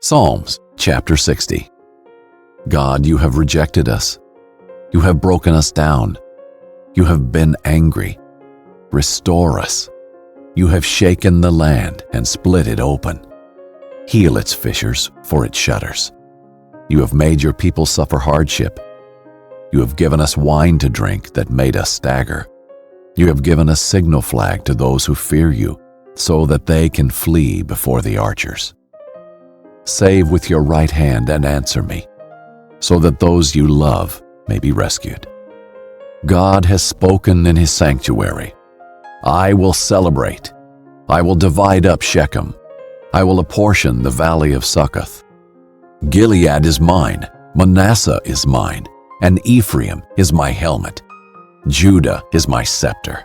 Psalms chapter 60. God, you have rejected us. You have broken us down. You have been angry. Restore us. You have shaken the land and split it open. Heal its fissures, for it shudders. You have made your people suffer hardship. You have given us wine to drink that made us stagger. You have given a signal flag to those who fear you, so that they can flee before the archers. Save with your right hand and answer me, so that those you love may be rescued. God has spoken in his sanctuary. I will celebrate. I will divide up Shechem. I will apportion the Valley of Succoth. Gilead is mine, Manasseh is mine, and Ephraim is my helmet. Judah is my scepter.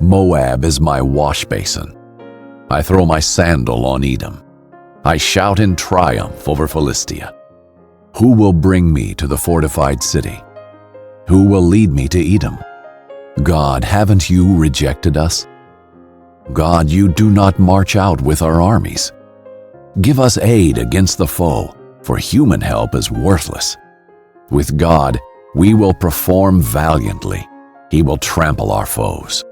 Moab is my washbasin. I throw my sandal on Edom. I shout in triumph over Philistia. Who will bring me to the fortified city? Who will lead me to Edom? God, haven't you rejected us? God, you do not march out with our armies. Give us aid against the foe, for human help is worthless. With God, we will perform valiantly. He will trample our foes.